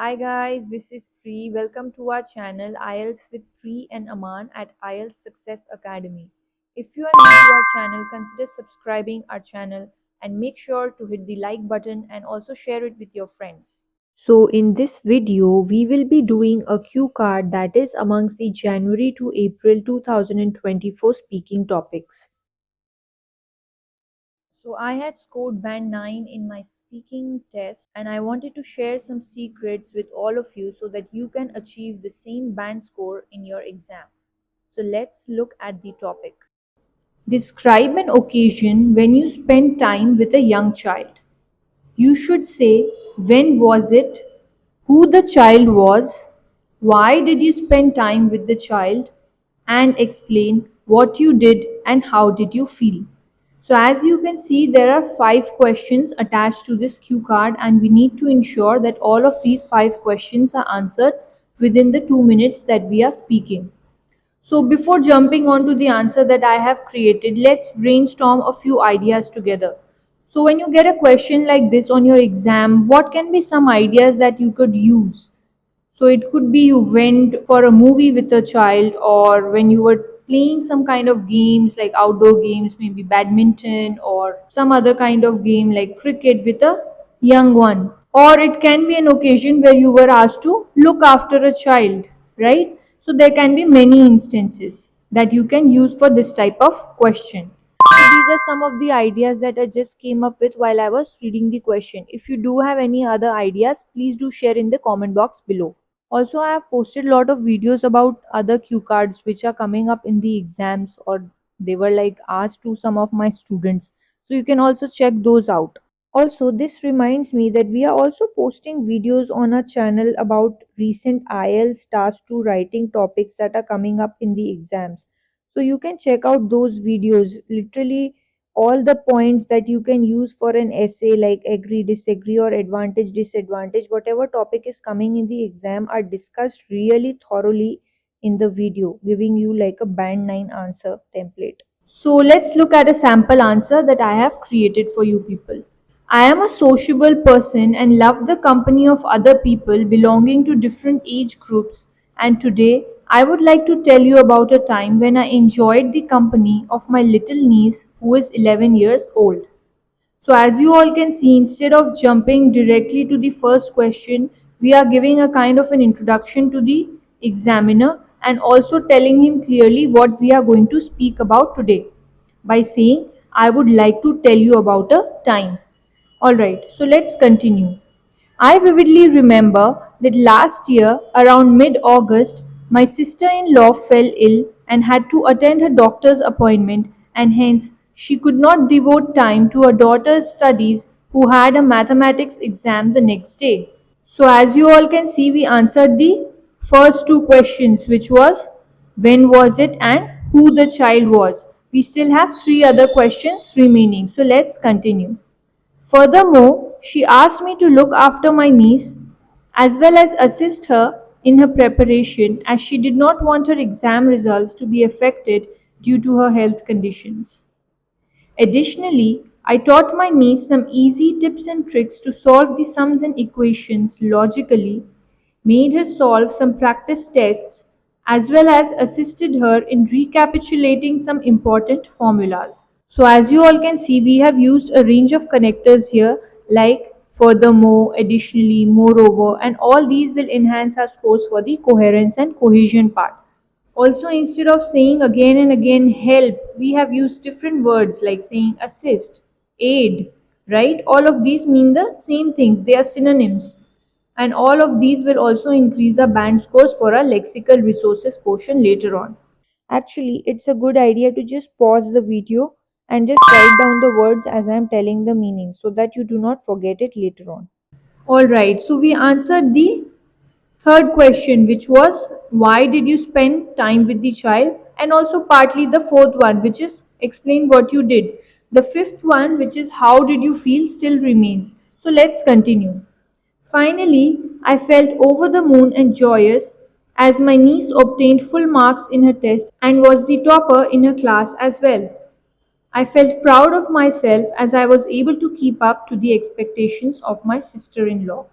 Hi guys, this is Pri. Welcome to our channel IELTS with Pri and Aman at IELTS Success Academy. If you are new to our channel, consider subscribing our channel and make sure to hit the like button and also share it with your friends. So in this video, we will be doing a cue card that is amongst the January to April 2024 speaking topics. So I had scored band 9 in my speaking test and I wanted to share some secrets with all of you so that you can achieve the same band score in your exam. So let's look at the topic. Describe an occasion when you spent time with a young child. You should say when was it, who the child was, why did you spend time with the child, and explain what you did and how did you feel. So as you can see, there are 5 questions attached to this cue card and we need to ensure that all of these 5 questions are answered within the 2 minutes that we are speaking. So before jumping on to the answer that I have created, let's brainstorm a few ideas together. So when you get a question like this on your exam, what can be some ideas that you could use? So it could be you went for a movie with a child, or when you were playing some kind of games like outdoor games, maybe badminton or some other kind of game like cricket with a young one. Or it can be an occasion where you were asked to look after a child, right? So there can be many instances that you can use for this type of question. So these are some of the ideas that I just came up with while I was reading the question. If you do have any other ideas, please do share in the comment box below. Also, I have posted a lot of videos about other cue cards which are coming up in the exams, or they were like asked to some of my students. So you can also check those out. Also, this reminds me that we are also posting videos on our channel about recent IELTS task 2 writing topics that are coming up in the exams. So you can check out those videos. Literally, all the points that you can use for an essay like agree, disagree, or advantage, disadvantage, whatever topic is coming in the exam are discussed really thoroughly in the video, giving you like a band 9 answer template. So let's look at a sample answer that I have created for you people. I am a sociable person and love the company of other people belonging to different age groups. And today, I would like to tell you about a time when I enjoyed the company of my little niece who is 11 years old. So, as you all can see, instead of jumping directly to the first question, we are giving a kind of an introduction to the examiner and also telling him clearly what we are going to speak about today by saying, I would like to tell you about a time. Alright, so let's continue. I vividly remember that last year, around mid August, my sister in law fell ill and had to attend her doctor's appointment, and hence she could not devote time to her daughter's studies, who had a mathematics exam the next day. So, as you all can see, we answered the first 2 questions, which was when was it and who the child was. We still have 3 other questions remaining, so let's continue. Furthermore, she asked me to look after my niece as well as assist her in her preparation, as she did not want her exam results to be affected due to her health conditions. Additionally, I taught my niece some easy tips and tricks to solve the sums and equations logically, made her solve some practice tests, as well as assisted her in recapitulating some important formulas. So as you all can see, we have used a range of connectors here like furthermore, additionally, moreover, and all these will enhance our scores for the coherence and cohesion part. Also, instead of saying again and again help, we have used different words like saying assist, aid, right? All of these mean the same things, they are synonyms. And all of these will also increase our band scores for our lexical resources portion later on. Actually, it's a good idea to just pause the video and just write down the words as I'm telling the meaning so that you do not forget it later on. Alright, so we answered the third question, which was why did you spend time with the child, and also partly the fourth one, which is explain what you did. The fifth one, which is how did you feel, still remains. So let's continue. Finally, I felt over the moon and joyous as my niece obtained full marks in her test and was the topper in her class as well. I felt proud of myself as I was able to keep up to the expectations of my sister in law.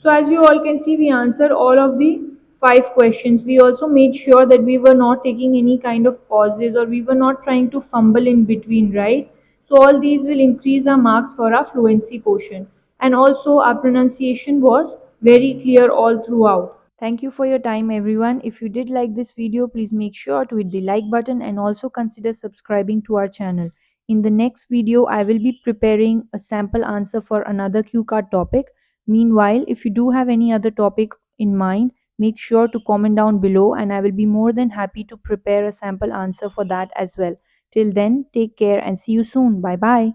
So as you all can see, we answered all of the 5 questions. We also made sure that we were not taking any kind of pauses or we were not trying to fumble in between, right? So all these will increase our marks for our fluency portion. And also our pronunciation was very clear all throughout. Thank you for your time, everyone. If you did like this video, please make sure to hit the like button and also consider subscribing to our channel. In the next video, I will be preparing a sample answer for another cue card topic. Meanwhile, if you do have any other topic in mind, make sure to comment down below and I will be more than happy to prepare a sample answer for that as well. Till then, take care and see you soon. Bye bye.